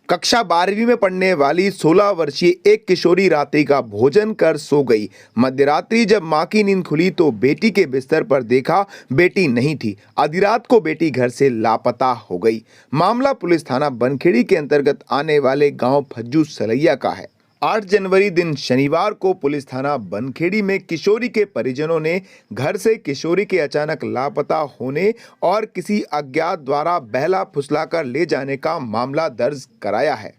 कक्षा 12वीं में पढ़ने वाली 16 वर्षीय एक किशोरी रात्रि का भोजन कर सो गई। मध्यरात्रि जब मां की नींद खुली तो बेटी के बिस्तर पर देखा बेटी नहीं थी। आधी रात को बेटी घर से लापता हो गई। मामला पुलिस थाना बनखेड़ी के अंतर्गत आने वाले गांव फज्जू सलैया का है। 8 जनवरी दिन शनिवार को पुलिस थाना बनखेड़ी में किशोरी के परिजनों ने घर से किशोरी के अचानक लापता होने और किसी अज्ञात द्वारा बहला फुसलाकर ले जाने का मामला दर्ज कराया है।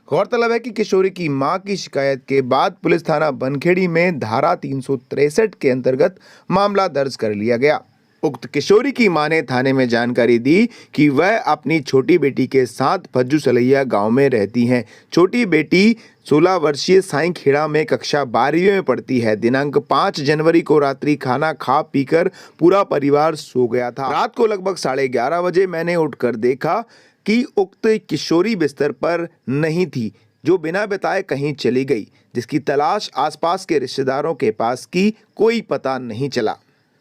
गौरतलब है कि किशोरी की मां की शिकायत के बाद पुलिस थाना बनखेड़ी में धारा 363 के अंतर्गत मामला दर्ज कर लिया गया। उक्त किशोरी की मां ने थाने में जानकारी दी कि वह अपनी छोटी बेटी के साथ फज्जू सलैया गांव में रहती हैं। छोटी बेटी 16 वर्षीय साईं खेड़ा में कक्षा 12वीं में पढ़ती है। दिनांक 5 जनवरी को रात्रि खाना खा पीकर पूरा परिवार सो गया था। रात को लगभग 11:30 बजे मैंने उठकर देखा कि उक्त किशोरी बिस्तर पर नहीं थी, जो बिना बताए कहीं चली गई, जिसकी तलाश आसपास के रिश्तेदारों के पास की, कोई पता नहीं चला।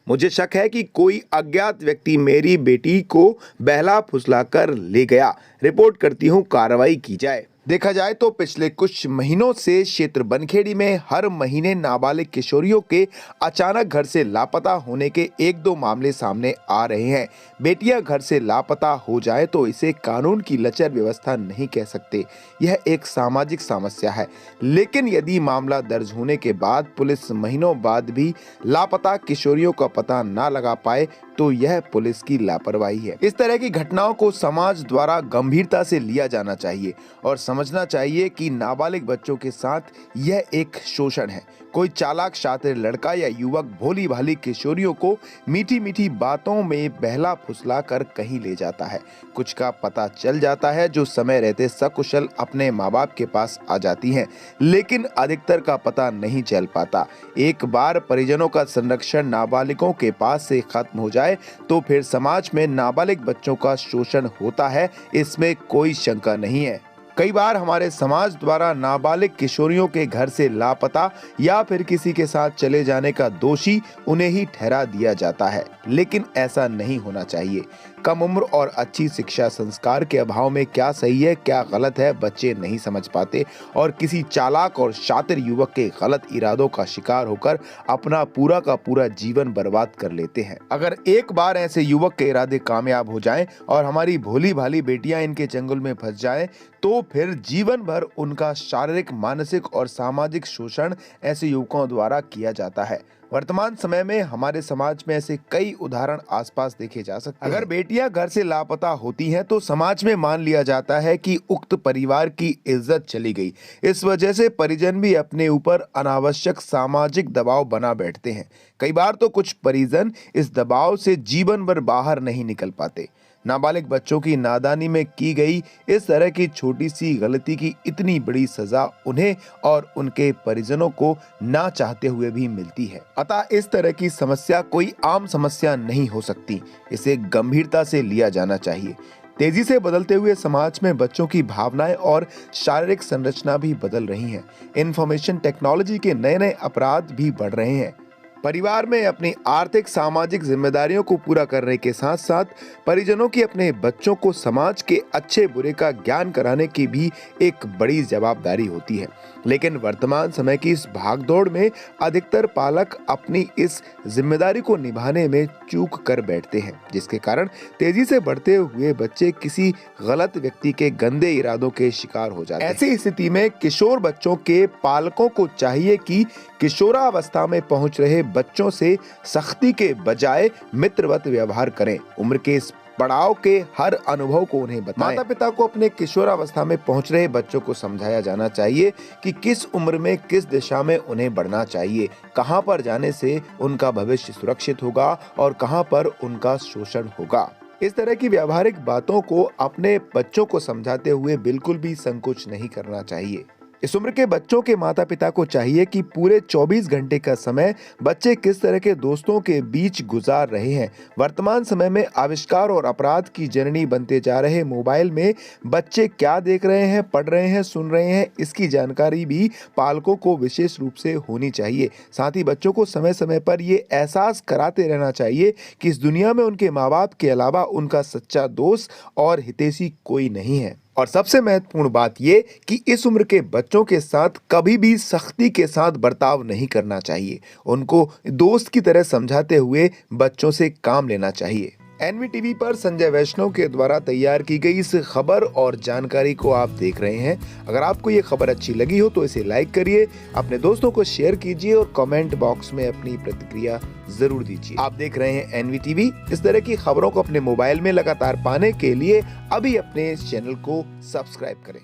मुझे शक है कि कोई अज्ञात व्यक्ति मेरी बेटी को बहला फुसला कर ले गया। रिपोर्ट करती हूँ, कार्रवाई की जाए। देखा जाए तो पिछले कुछ महीनों से क्षेत्र बनखेड़ी में हर महीने नाबालिग किशोरियों के अचानक घर से लापता होने के 1-2 मामले सामने आ रहे हैं। बेटियां घर से लापता हो जाए तो इसे कानून की लचर व्यवस्था नहीं कह सकते, यह एक सामाजिक समस्या है। लेकिन यदि मामला दर्ज होने के बाद पुलिस महीनों बाद भी लापता किशोरियों का पता ना लगा पाए तो यह पुलिस की लापरवाही है। इस तरह की घटनाओं को समाज द्वारा गंभीरता से लिया जाना चाहिए और समझना चाहिए कि नाबालिग बच्चों के साथ यह एक शोषण है। कोई चालाक शातिर लड़का या युवक भोली भाली किशोरियों को मीठी मीठी बातों में बहला फुसला कर कहीं ले जाता है। कुछ का पता चल जाता है जो समय रहते सकुशल अपने माँ बाप के पास आ जाती हैं, लेकिन अधिकतर का पता नहीं चल पाता। एक बार परिजनों का संरक्षण नाबालिगों के पास से खत्म हो जाए तो फिर समाज में नाबालिग बच्चों का शोषण होता है, इसमें कोई शंका नहीं है। कई बार हमारे समाज द्वारा नाबालिग किशोरियों के घर से लापता या फिर किसी के साथ चले जाने का दोषी उन्हें ही ठहरा दिया जाता है, लेकिन ऐसा नहीं होना चाहिए। कम उम्र और अच्छी शिक्षा संस्कार के अभाव में क्या सही है क्या गलत है बच्चे नहीं समझ पाते और किसी चालाक और शातिर युवक के गलत इरादों का शिकार होकर अपना पूरा का पूरा जीवन बर्बाद कर लेते हैं। अगर एक बार ऐसे युवक के इरादे कामयाब हो जाएं और हमारी भोली भाली बेटियां इनके चंगुल में फंस जाएं तो फिर जीवन भर उनका शारीरिक, मानसिक और सामाजिक शोषण ऐसे युवकों द्वारा किया जाता है। वर्तमान समय में हमारे समाज में ऐसे कई उदाहरण आसपास देखे जा सकते हैं। अगर बेटियां घर से लापता होती हैं तो समाज में मान लिया जाता है कि उक्त परिवार की इज्जत चली गई। इस वजह से परिजन भी अपने ऊपर अनावश्यक सामाजिक दबाव बना बैठते हैं। कई बार तो कुछ परिजन इस दबाव से जीवन भर बाहर नहीं निकल पाते। नाबालिग बच्चों की नादानी में की गई इस तरह की छोटी सी गलती की इतनी बड़ी सजा उन्हें और उनके परिजनों को ना चाहते हुए भी मिलती है। अतः इस तरह की समस्या कोई आम समस्या नहीं हो सकती, इसे गंभीरता से लिया जाना चाहिए। तेजी से बदलते हुए समाज में बच्चों की भावनाएं और शारीरिक संरचना भी बदल रही हैं। इंफॉर्मेशन टेक्नोलॉजी के नए नए अपराध भी बढ़ रहे हैं। परिवार में अपनी आर्थिक सामाजिक जिम्मेदारियों को पूरा करने के साथ साथ परिजनों की अपने बच्चों को समाज के अच्छे बुरे का ज्ञान कराने की भी एक बड़ी जवाबदारी होती है। लेकिन वर्तमान समय की इस भागदौड़ में अधिकतर पालक अपनी इस जिम्मेदारी को निभाने में चूक कर बैठते हैं, जिसके कारण तेजी से बढ़ते हुए बच्चे किसी गलत व्यक्ति के गंदे इरादों के शिकार हो जाते हैं। ऐसी स्थिति में किशोर बच्चों के पालकों को चाहिए कि किशोरावस्था में पहुंच रहे बच्चों से सख्ती के बजाय मित्रवत व्यवहार करें। उम्र के इस पड़ाव के हर अनुभव को उन्हें बताएं। माता पिता को अपने किशोरावस्था में पहुंच रहे बच्चों को समझाया जाना चाहिए कि किस उम्र में किस दिशा में उन्हें बढ़ना चाहिए, कहां पर जाने से उनका भविष्य सुरक्षित होगा और कहां पर उनका शोषण होगा। इस तरह की व्यावहारिक बातों को अपने बच्चों को समझाते हुए बिल्कुल भी संकोच नहीं करना चाहिए। इस उम्र के बच्चों के माता पिता को चाहिए कि पूरे 24 घंटे का समय बच्चे किस तरह के दोस्तों के बीच गुजार रहे हैं। वर्तमान समय में आविष्कार और अपराध की जननी बनते जा रहे मोबाइल में बच्चे क्या देख रहे हैं, पढ़ रहे हैं, सुन रहे हैं, इसकी जानकारी भी पालकों को विशेष रूप से होनी चाहिए। साथ ही बच्चों को समय समय पर ये एहसास कराते रहना चाहिए कि इस दुनिया में उनके माँ बाप के अलावा उनका सच्चा दोस्त और हितैषी कोई नहीं है। और सबसे महत्वपूर्ण बात ये कि इस उम्र के बच्चों के साथ कभी भी सख्ती के साथ बर्ताव नहीं करना चाहिए। उनको दोस्त की तरह समझाते हुए बच्चों से काम लेना चाहिए। एनवीटीवी पर संजय वैष्णव के द्वारा तैयार की गई इस खबर और जानकारी को आप देख रहे हैं। अगर आपको ये खबर अच्छी लगी हो तो इसे लाइक करिए, अपने दोस्तों को शेयर कीजिए और कमेंट बॉक्स में अपनी प्रतिक्रिया जरूर दीजिए। आप देख रहे हैं एनवीटीवी। इस तरह की खबरों को अपने मोबाइल में लगातार पाने के लिए अभी अपने इस चैनल को सब्सक्राइब करें।